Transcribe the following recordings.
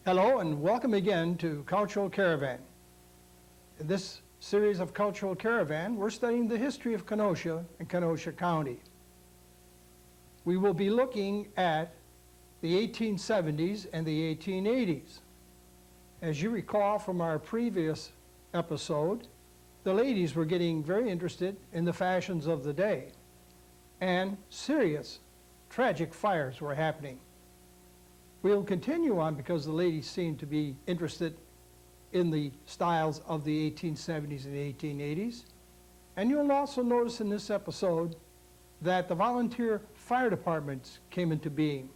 Hello and welcome again to Cultural Caravan. In this series of Cultural Caravan, we're studying the history of Kenosha and Kenosha County. We will be looking at the 1870s and the 1880s. As you recall from our previous episode, the ladies were getting very interested in the fashions of the day, and serious, tragic fires were happening. We'll continue on because the ladies seem to be interested in the styles of the 1870s and 1880s. And you'll also notice in this episode that the volunteer fire departments came into being.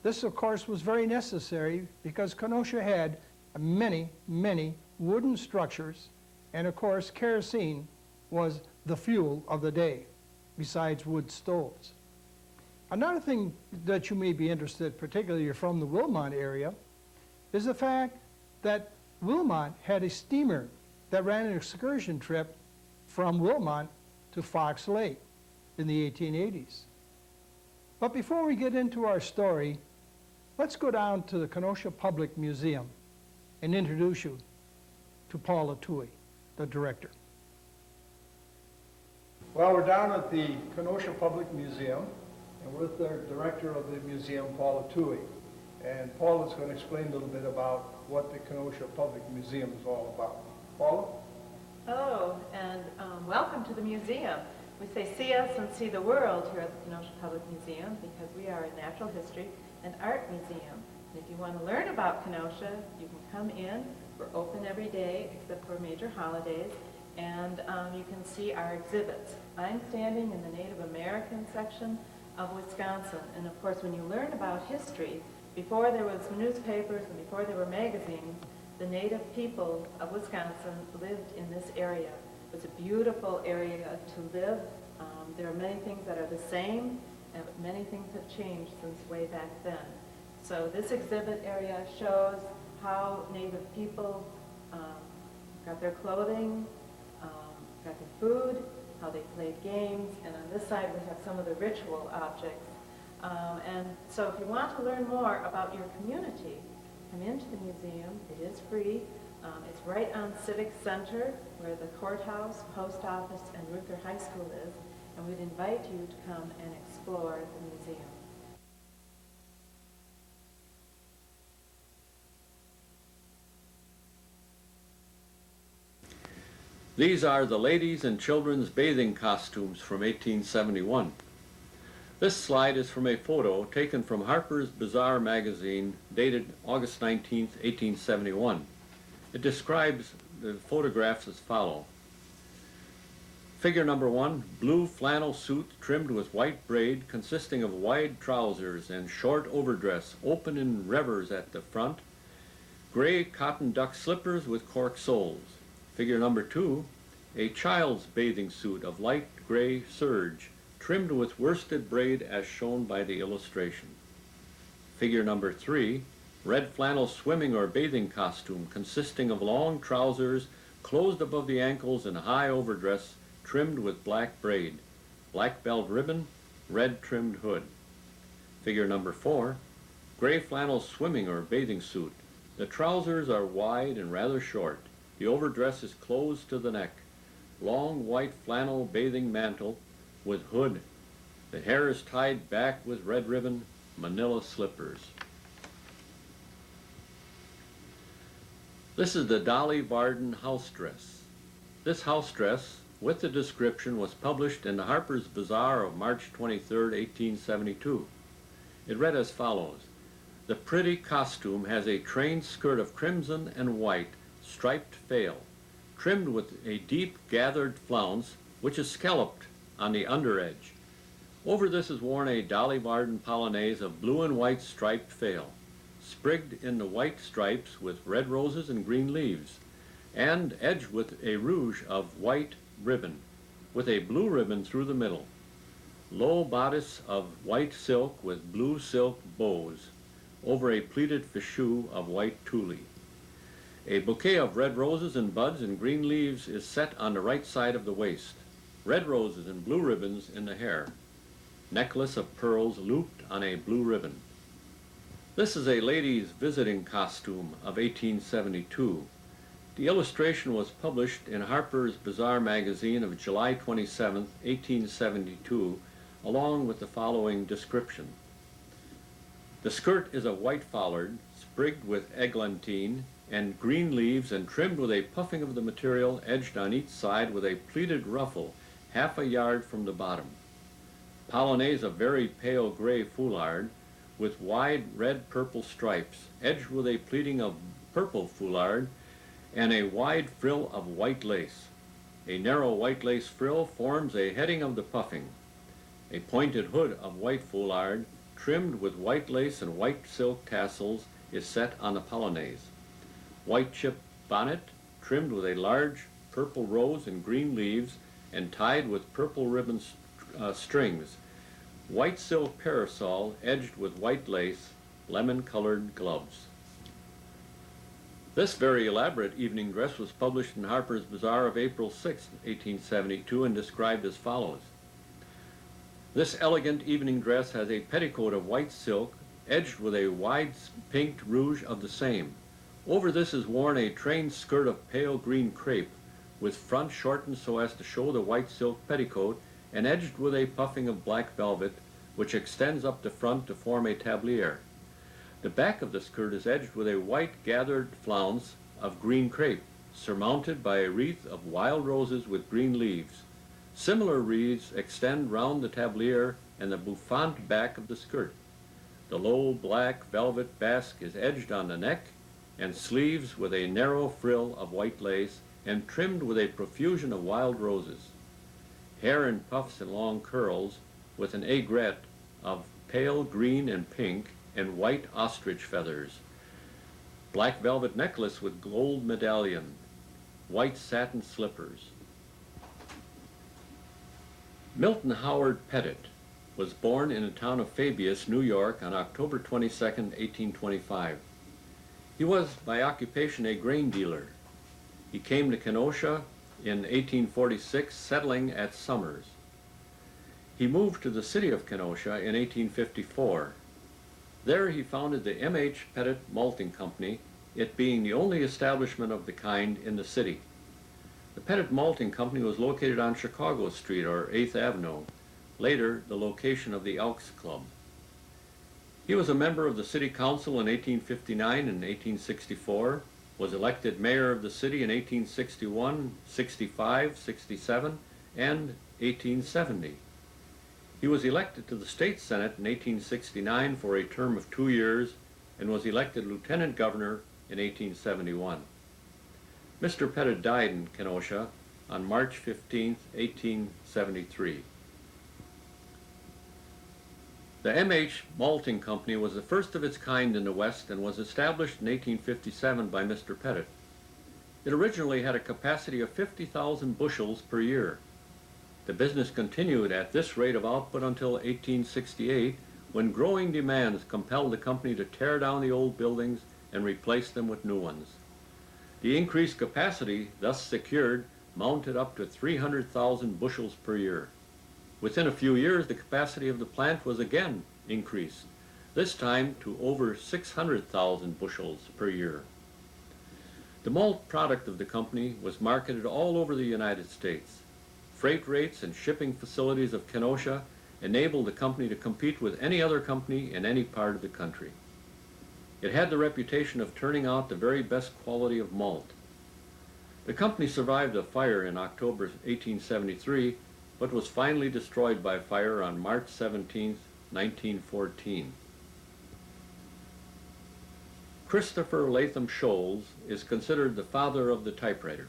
This, of course, was very necessary because Kenosha had many, many wooden structures, and of course, kerosene was the fuel of the day, besides wood stoves. Another thing that you may be interested, particularly if you're from the Wilmot area, is the fact that Wilmot had a steamer that ran an excursion trip from Wilmot to Fox Lake in the 1880s. But before we get into our story, let's go down to the Kenosha Public Museum and introduce you to Paul Latouille, the director. Well, we're down at the Kenosha Public Museum, and with the director of the museum, Paul Latouille. And Paul is going to explain a little bit about what the Kenosha Public Museum is all about. Paula? Hello, and welcome to the museum. We say see us and see the world here at the Kenosha Public Museum because we are a natural history and art museum. And if you want to learn about Kenosha, you can come in. We're open every day except for major holidays, and you can see our exhibits. I'm standing in the Native American section of Wisconsin, and of course when you learn about history, before there was newspapers and before there were magazines, the native people of Wisconsin lived in this area. It was a beautiful area to live. There are many things that are the same, and many things have changed since way back then. So this exhibit area shows how native people got their clothing, got their food, how they played games, and on this side we have some of the ritual objects. And so if you want to learn more about your community, come into the museum. It is free. It's right on Civic Center where the courthouse, post office, and Ruther High School is, and we'd invite you to come and explore the museum. These are the ladies' and children's bathing costumes from 1871. This slide is from a photo taken from Harper's Bazaar magazine dated August 19, 1871. It describes the photographs as follows. Figure number 1, blue flannel suit trimmed with white braid consisting of wide trousers and short overdress open in revers at the front, gray cotton duck slippers with cork soles. Figure number 2, a child's bathing suit of light gray serge, trimmed with worsted braid as shown by the illustration. Figure number 3, red flannel swimming or bathing costume consisting of long trousers closed above the ankles and high overdress trimmed with black braid, black belt ribbon, red trimmed hood. Figure number 4, gray flannel swimming or bathing suit. The trousers are wide and rather short. The overdress is closed to the neck. Long white flannel bathing mantle with hood. The hair is tied back with red ribbon, manila slippers. This is the Dolly Varden house dress. This house dress, with the description, was published in the Harper's Bazaar of March 23, 1872. It read as follows. The pretty costume has a trained skirt of crimson and white, striped fail, trimmed with a deep gathered flounce, which is scalloped on the under edge. Over this is worn a Dolly Varden polonaise of blue and white striped fail, sprigged in the white stripes with red roses and green leaves, and edged with a rouge of white ribbon, with a blue ribbon through the middle. Low bodice of white silk with blue silk bows, over a pleated fichu of white tulle. A bouquet of red roses and buds and green leaves is set on the right side of the waist. Red roses and blue ribbons in the hair. Necklace of pearls looped on a blue ribbon. This is a lady's visiting costume of 1872. The illustration was published in Harper's Bazaar magazine of July 27, 1872, along with the following description. The skirt is a white foulard, sprigged with eglantine and green leaves and trimmed with a puffing of the material edged on each side with a pleated ruffle half a yard from the bottom. Polonaise of very pale gray foulard with wide red-purple stripes, edged with a pleating of purple foulard and a wide frill of white lace. A narrow white lace frill forms a heading of the puffing. A pointed hood of white foulard, trimmed with white lace and white silk tassels, is set on the polonaise. White chip bonnet, trimmed with a large purple rose and green leaves and tied with purple ribbon strings. White silk parasol edged with white lace, lemon-colored gloves. This very elaborate evening dress was published in Harper's Bazaar of April 6, 1872, and described as follows. This elegant evening dress has a petticoat of white silk, edged with a wide pinked rouge of the same. Over this is worn a trained skirt of pale green crepe, with front shortened so as to show the white silk petticoat, and edged with a puffing of black velvet, which extends up the front to form a tablier. The back of the skirt is edged with a white gathered flounce of green crepe, surmounted by a wreath of wild roses with green leaves. Similar wreaths extend round the tablier and the bouffant back of the skirt. The low black velvet basque is edged on the neck and sleeves with a narrow frill of white lace and trimmed with a profusion of wild roses. Hair in puffs and long curls, with an aigrette of pale green and pink and white ostrich feathers. Black velvet necklace with gold medallion. White satin slippers. Milton Howard Pettit was born in the town of Fabius, New York, on October 22, 1825. He was by occupation a grain dealer. He came to Kenosha in 1846, settling at Summers. He moved to the city of Kenosha in 1854. There he founded the M.H. Pettit Malting Company, it being the only establishment of the kind in the city. The Pettit Malting Company was located on Chicago Street, or 8th Avenue, later the location of the Elks Club. He was a member of the City Council in 1859 and 1864, was elected mayor of the city in 1861, 65, 67, and 1870. He was elected to the State Senate in 1869 for a term of 2 years and was elected lieutenant governor in 1871. Mr. Pettit died in Kenosha on March 15, 1873. The M.H. Malting Company was the first of its kind in the West and was established in 1857 by Mr. Pettit. It originally had a capacity of 50,000 bushels per year. The business continued at this rate of output until 1868, when growing demands compelled the company to tear down the old buildings and replace them with new ones. The increased capacity thus secured mounted up to 300,000 bushels per year. Within a few years, the capacity of the plant was again increased, this time to over 600,000 bushels per year. The malt product of the company was marketed all over the United States. Freight rates and shipping facilities of Kenosha enabled the company to compete with any other company in any part of the country. It had the reputation of turning out the very best quality of malt. The company survived a fire in October 1873, but was finally destroyed by fire on March 17, 1914. Christopher Latham Sholes is considered the father of the typewriter.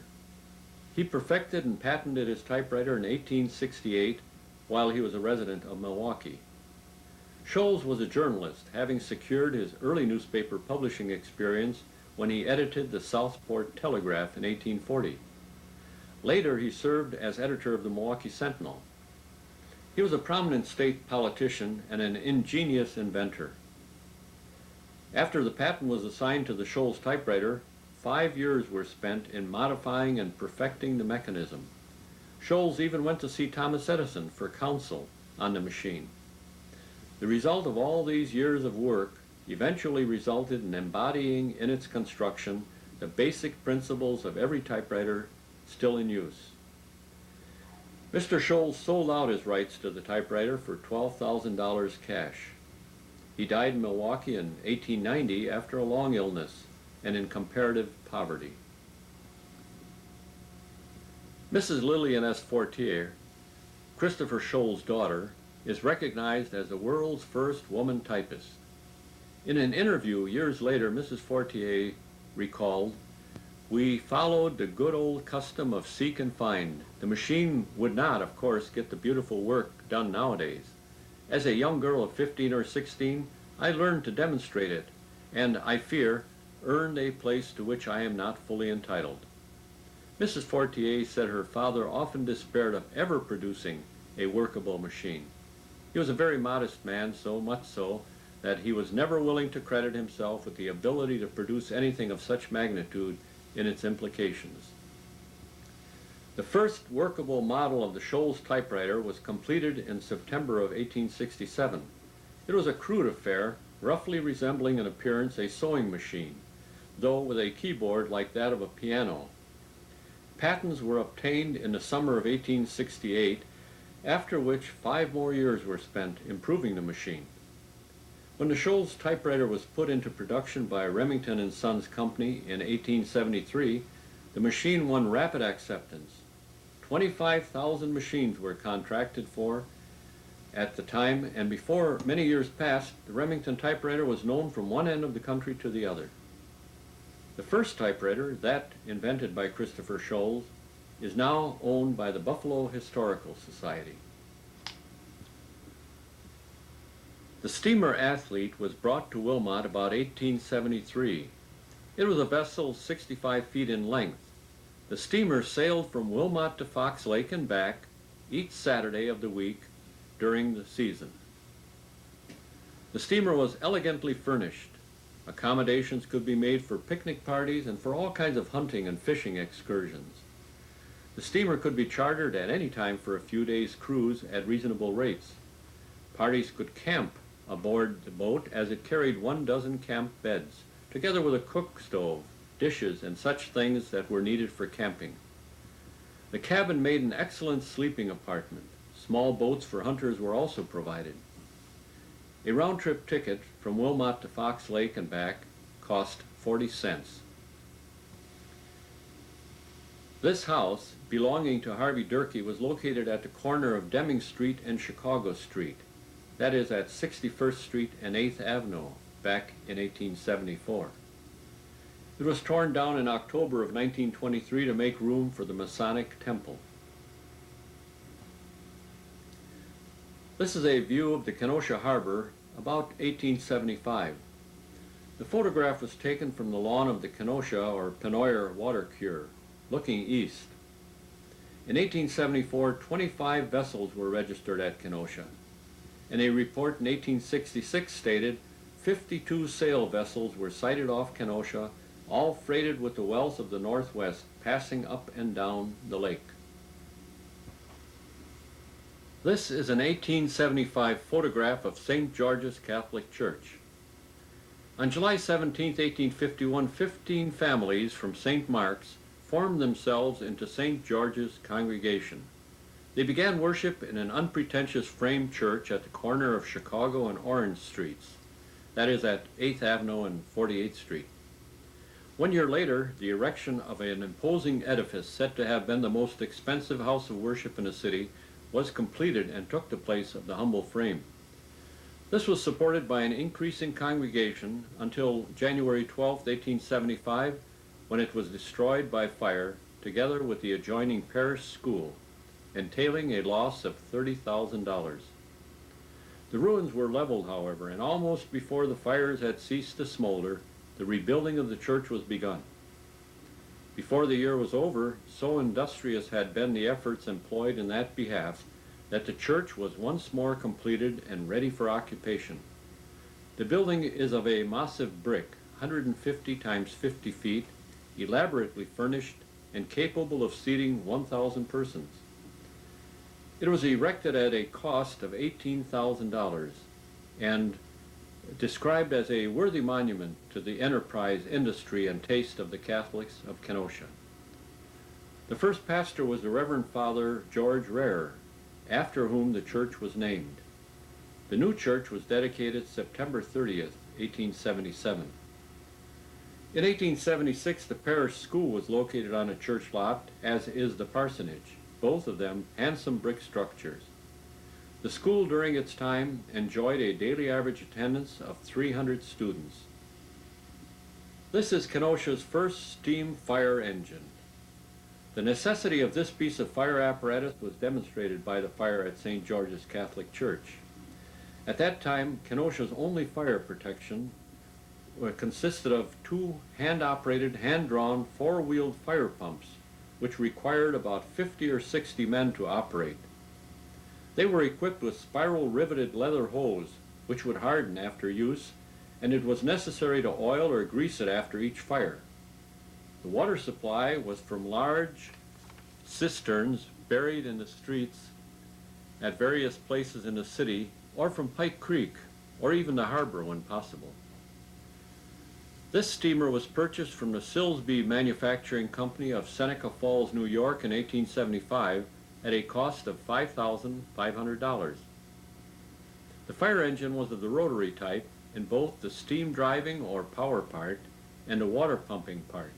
He perfected and patented his typewriter in 1868 while he was a resident of Milwaukee. Sholes was a journalist, having secured his early newspaper publishing experience when he edited the Southport Telegraph in 1840. Later, he served as editor of the Milwaukee Sentinel. He was a prominent state politician and an ingenious inventor. After the patent was assigned to the Sholes typewriter, 5 years were spent in modifying and perfecting the mechanism. Sholes even went to see Thomas Edison for counsel on the machine. The result of all these years of work eventually resulted in embodying in its construction the basic principles of every typewriter still in use. Mr. Scholes sold out his rights to the typewriter for $12,000 cash. He died in Milwaukee in 1890 after a long illness and in comparative poverty. Mrs. Lillian S. Fortier, Christopher Scholes' daughter, is recognized as the world's first woman typist. In an interview years later, Mrs. Fortier recalled, "We followed the good old custom of seek and find. The machine would not, of course, get the beautiful work done nowadays. As a young girl of 15 or 16, I learned to demonstrate it, and, I fear, earned a place to which I am not fully entitled." Mrs. Fortier said her father often despaired of ever producing a workable machine. He was a very modest man, so much so that he was never willing to credit himself with the ability to produce anything of such magnitude in its implications. The first workable model of the Scholes typewriter was completed in September of 1867. It was a crude affair, roughly resembling in appearance a sewing machine, though with a keyboard like that of a piano. Patents were obtained in the summer of 1868, after which 5 more years were spent improving the machine. When the Scholes typewriter was put into production by Remington and Sons Company in 1873, the machine won rapid acceptance. 25,000 machines were contracted for at the time, and before many years passed, the Remington typewriter was known from one end of the country to the other. The first typewriter, that invented by Christopher Scholes, is now owned by the Buffalo Historical Society. The steamer Athlete was brought to Wilmot about 1873. It was a vessel 65 feet in length. The steamer sailed from Wilmot to Fox Lake and back each Saturday of the week during the season. The steamer was elegantly furnished. Accommodations could be made for picnic parties and for all kinds of hunting and fishing excursions. The steamer could be chartered at any time for a few days' cruise at reasonable rates. Parties could camp aboard the boat, as it carried 12 camp beds, together with a cook stove, dishes, and such things that were needed for camping. The cabin made an excellent sleeping apartment. Small boats for hunters were also provided. A round-trip ticket from Wilmot to Fox Lake and back cost 40 cents. This house, belonging to Harvey Durkee, was located at the corner of Deming Street and Chicago Street. That is at 61st Street and 8th Avenue, back in 1874. It was torn down in October of 1923 to make room for the Masonic Temple. This is a view of the Kenosha Harbor about 1875. The photograph was taken from the lawn of the Kenosha or Penoyer water cure, looking east. In 1874, 25 vessels were registered at Kenosha, and a report in 1866 stated 52 sail vessels were sighted off Kenosha, all freighted with the wealth of the Northwest, passing up and down the lake. This is an 1875 photograph of St. George's Catholic Church. On July 17, 1851, 15 families from St. Mark's formed themselves into St. George's congregation. They began worship in an unpretentious frame church at the corner of Chicago and Orange Streets, that is at 8th Avenue and 48th Street. 1 year later, the erection of an imposing edifice said to have been the most expensive house of worship in the city was completed and took the place of the humble frame. This was supported by an increasing congregation until January 12, 1875, when it was destroyed by fire, together with the adjoining parish school, entailing a loss of $30,000. The ruins were leveled, however, and almost before the fires had ceased to smolder, the rebuilding of the church was begun. Before the year was over, so industrious had been the efforts employed in that behalf that the church was once more completed and ready for occupation. The building is of a massive brick, 150 times 50 feet, elaborately furnished and capable of seating 1,000 persons. It was erected at a cost of $18,000, and described as a worthy monument to the enterprise, industry, and taste of the Catholics of Kenosha. The first pastor was the Reverend Father George Werner, after whom the church was named. The new church was dedicated September 30th, 1877. In 1876, the parish school was located on a church lot, as is the parsonage, both of them handsome brick structures. The school during its time enjoyed a daily average attendance of 300 students. This is Kenosha's first steam fire engine. The necessity of this piece of fire apparatus was demonstrated by the fire at St. George's Catholic Church. At that time, Kenosha's only fire protection consisted of two hand-operated, hand-drawn, four-wheeled fire pumps, which required about 50 or 60 men to operate. They were equipped with spiral-riveted leather hose, which would harden after use, and it was necessary to oil or grease it after each fire. The water supply was from large cisterns buried in the streets at various places in the city, or from Pike Creek, or even the harbor when possible. This steamer was purchased from the Silsbee Manufacturing Company of Seneca Falls, New York in 1875 at a cost of $5,500. The fire engine was of the rotary type in both the steam driving or power part and the water pumping part.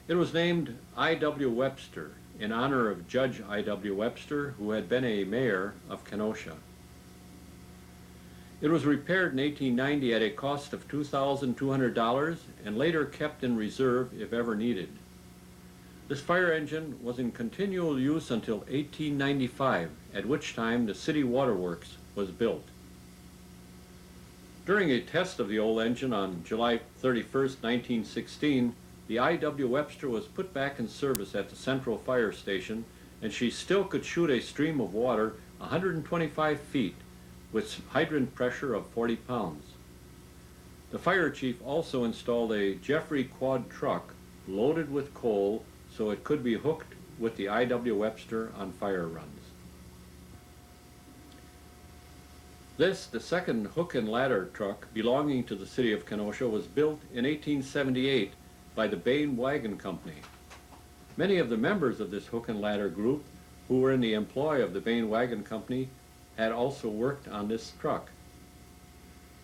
It was named I.W. Webster in honor of Judge I.W. Webster, who had been a mayor of Kenosha. It was repaired in 1890 at a cost of $2,200 and later kept in reserve if ever needed. This fire engine was in continual use until 1895, at which time the city waterworks was built. During a test of the old engine on July 31st, 1916, the I.W. Webster was put back in service at the Central Fire Station, and she still could shoot a stream of water 125 feet with hydrant pressure of 40 pounds. The fire chief also installed a Jeffrey quad truck loaded with coal so it could be hooked with the I.W. Webster on fire runs. This, the second hook and ladder truck belonging to the city of Kenosha, was built in 1878 by the Bain Wagon Company. Many of the members of this hook and ladder group who were in the employ of the Bain Wagon Company had also worked on this truck.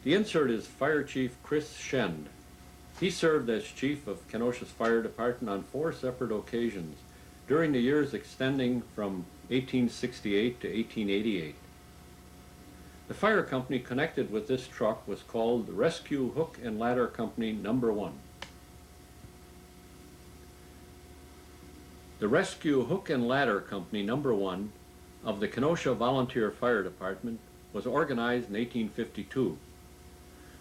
The insert is Fire Chief Chris Shend. He served as chief of Kenosha's fire department on 4 separate occasions during the years extending from 1868 to 1888. The fire company connected with this truck was called the Rescue Hook and Ladder Company No. 1. The Rescue Hook and Ladder Company No. 1 of the Kenosha Volunteer Fire Department was organized in 1852.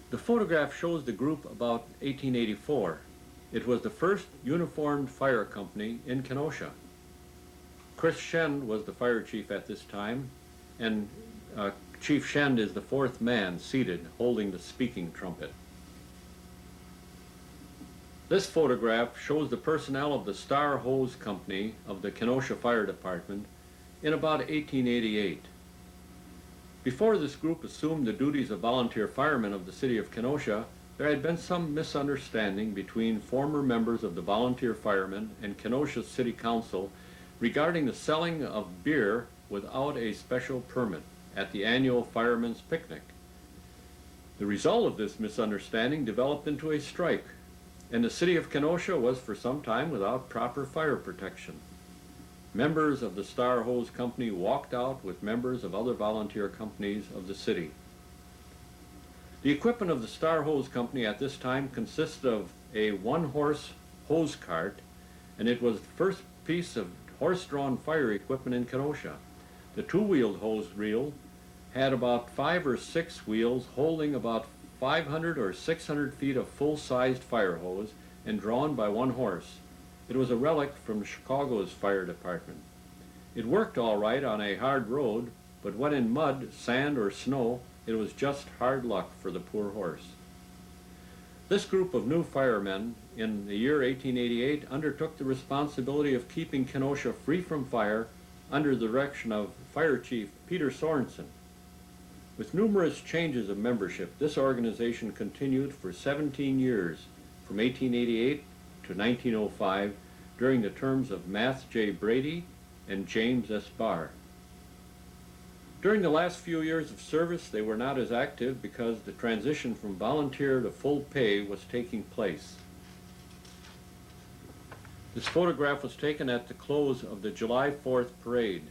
The photograph shows the group about 1884. It was the first uniformed fire company in Kenosha. Chris Shend was the fire chief at this time, and Chief Shend is the 4th man seated holding the speaking trumpet. This photograph shows the personnel of the Star Hose Company of the Kenosha Fire Department in about 1888. Before this group assumed the duties of volunteer firemen of the city of Kenosha, there had been some misunderstanding between former members of the volunteer firemen and Kenosha City Council regarding the selling of beer without a special permit at the annual firemen's picnic. The result of this misunderstanding developed into a strike, and the city of Kenosha was for some time without proper fire protection. Members of the Star Hose Company walked out with members of other volunteer companies of the city. The equipment of the Star Hose Company at this time consisted of a one-horse hose cart, and it was the first piece of horse-drawn fire equipment in Kenosha. The two-wheeled hose reel had about 5 or 6 wheels holding about 500 or 600 feet of full-sized fire hose and drawn by one horse. It was a relic from Chicago's fire department. It worked all right on a hard road, but when in mud, sand, or snow, it was just hard luck for the poor horse. This group of new firemen in the year 1888 undertook the responsibility of keeping Kenosha free from fire under the direction of Fire Chief Peter Sorensen. With numerous changes of membership, this organization continued for 17 years, from 1888 to 1905, during the terms of Matthew J. Brady and James S. Barr. During the last few years of service, they were not as active because the transition from volunteer to full pay was taking place. This photograph was taken at the close of the July 4th parade.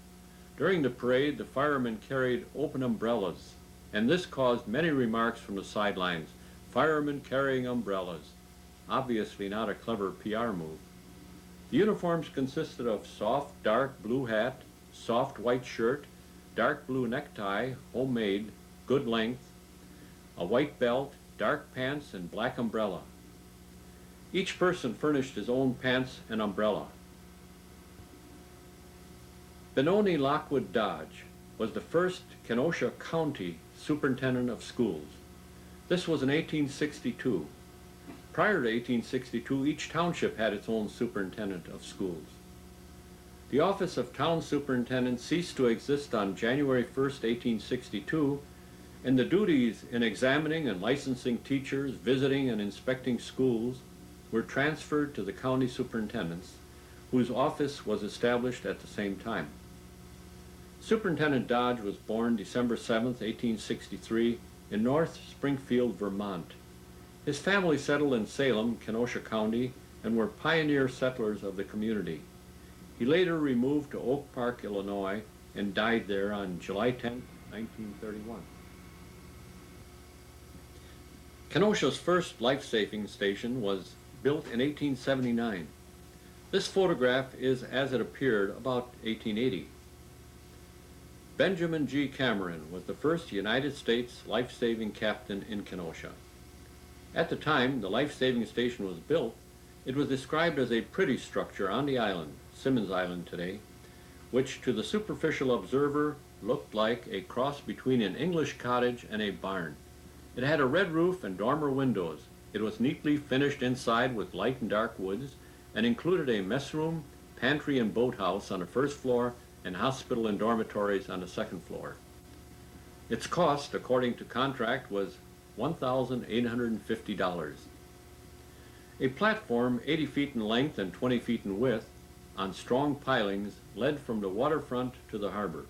During the parade, the firemen carried open umbrellas, and this caused many remarks from the sidelines. Firemen carrying umbrellas. Obviously not a clever PR move. The uniforms consisted of soft dark blue hat, soft white shirt, dark blue necktie, homemade, good length, a white belt, dark pants, and black umbrella. Each person furnished his own pants and umbrella. Benoni Lockwood Dodge was the first Kenosha County Superintendent of Schools. This was in 1862. Prior to 1862, each township had its own superintendent of schools. The office of town superintendent ceased to exist on January 1st, 1862, and the duties in examining and licensing teachers, visiting and inspecting schools were transferred to the county superintendents, whose office was established at the same time. Superintendent Dodge was born December 7th, 1863, in North Springfield, Vermont. His family settled in Salem, Kenosha County, and were pioneer settlers of the community. He later removed to Oak Park, Illinois, and died there on July 10, 1931. Kenosha's first life-saving station was built in 1879. This photograph is as it appeared about 1880. Benjamin G. Cameron was the first United States life-saving captain in Kenosha. At the time the life-saving station was built, it was described as a pretty structure on the island, Simmons Island today, which to the superficial observer looked like a cross between an English cottage and a barn. It had a red roof and dormer windows. It was neatly finished inside with light and dark woods and included a mess room, pantry and boathouse on the first floor and hospital and dormitories on the second floor. Its cost, according to contract, was $1,850. A platform 80 feet in length and 20 feet in width on strong pilings led from the waterfront to the harbor.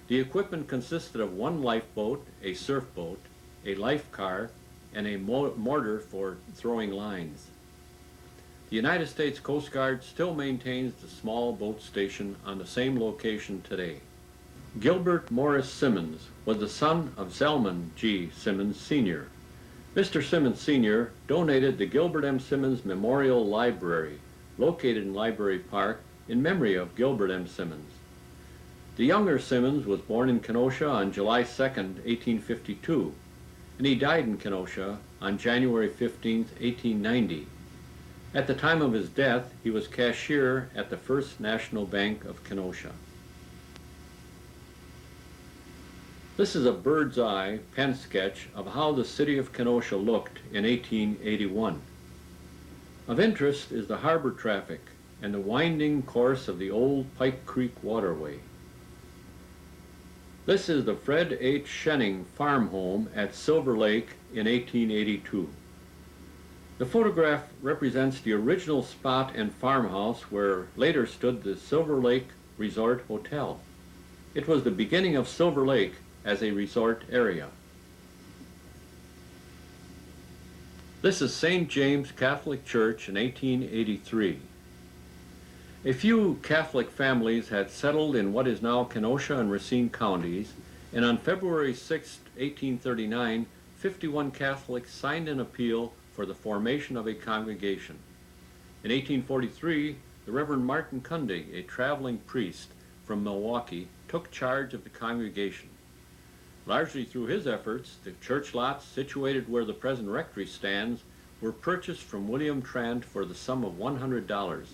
The equipment consisted of one lifeboat, a surf boat, a life car, and a mortar for throwing lines. The United States Coast Guard still maintains the small boat station on the same location today. Gilbert Morris Simmons was the son of Zelman G. Simmons Sr. Mr. Simmons Sr. donated the Gilbert M. Simmons Memorial Library, located in Library Park, in memory of Gilbert M. Simmons. The younger Simmons was born in Kenosha on July 2, 1852, and he died in Kenosha on January 15, 1890. At the time of his death, he was cashier at the First National Bank of Kenosha. This is a bird's eye pen sketch of how the city of Kenosha looked in 1881. Of interest is the harbor traffic and the winding course of the old Pike Creek waterway. This is the Fred H. Schenning farm home at Silver Lake in 1882. The photograph represents the original spot and farmhouse where later stood the Silver Lake Resort Hotel. It was the beginning of Silver Lake as a resort area. This is St. James Catholic Church in 1883. A few Catholic families had settled in what is now Kenosha and Racine counties, and on February 6, 1839, 51 Catholics signed an appeal for the formation of a congregation. In 1843, the Reverend Martin Kundig, a traveling priest from Milwaukee, took charge of the congregation. Largely through his efforts, the church lots situated where the present rectory stands were purchased from William Trant for the sum of $100.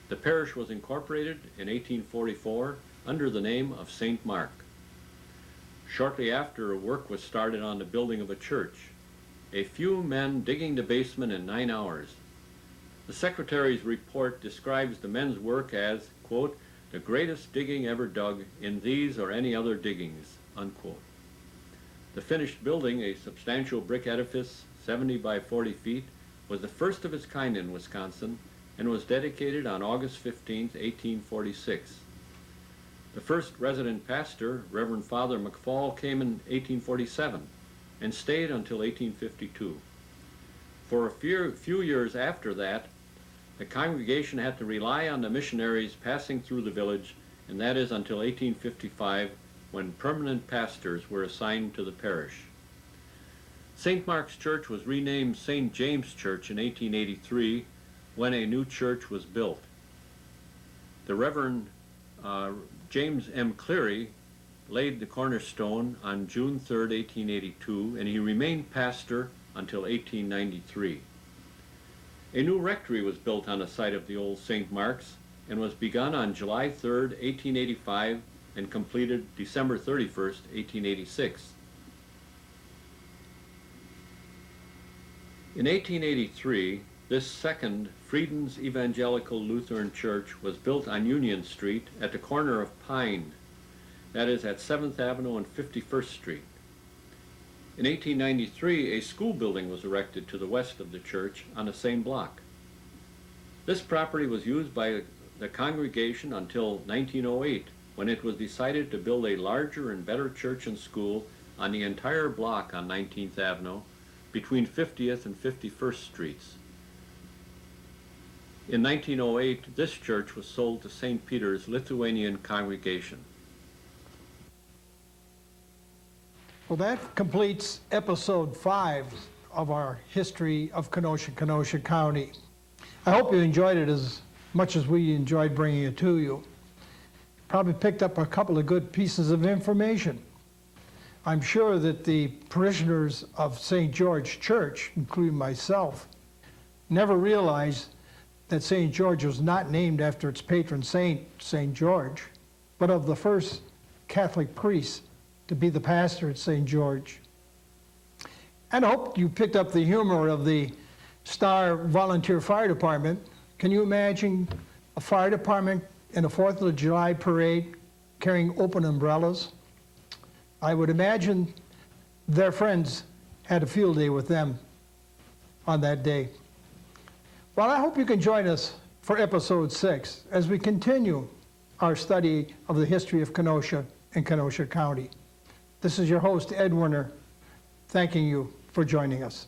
The parish was incorporated in 1844 under the name of St. Mark. Shortly after, work was started on the building of a church. A few men digging the basement in 9 hours. The secretary's report describes the men's work as, quote, the greatest digging ever dug in these or any other diggings, unquote. The finished building, a substantial brick edifice 70 by 40 feet, was the first of its kind in Wisconsin and was dedicated on August 15, 1846. The first resident pastor, Reverend Father McFall, came in 1847 and stayed until 1852. For a few years after that, the congregation had to rely on the missionaries passing through the village, and that is until 1855, when permanent pastors were assigned to the parish. St. Mark's Church was renamed St. James Church in 1883 when a new church was built. The Reverend James M. Cleary laid the cornerstone on June 3, 1882, and he remained pastor until 1893. A new rectory was built on the site of the old St. Mark's and was begun on July 3, 1885, and completed December 31, 1886. In 1883, this second Frieden's Evangelical Lutheran Church was built on Union Street at the corner of Pine, that is at 7th Avenue and 51st Street. In 1893, a school building was erected to the west of the church on the same block. This property was used by the congregation until 1908, when it was decided to build a larger and better church and school on the entire block on 19th Avenue between 50th and 51st Streets. In 1908, this church was sold to St. Peter's Lithuanian congregation. Well, that completes episode 5 of our history of Kenosha County. I hope you enjoyed it as much as we enjoyed bringing it to you. Probably picked up a couple of good pieces of information. I'm sure that the parishioners of St. George Church, including myself, never realized that St. George was not named after its patron saint, St. George, but of the first Catholic priest to be the pastor at St. George. And I hope you picked up the humor of the Star Volunteer Fire Department. Can you imagine a fire department in a 4th of July parade carrying open umbrellas? I would imagine their friends had a field day with them on that day. Well, I hope you can join us for episode 6 as we continue our study of the history of Kenosha and Kenosha County. This is your host, Ed Werner, thanking you for joining us.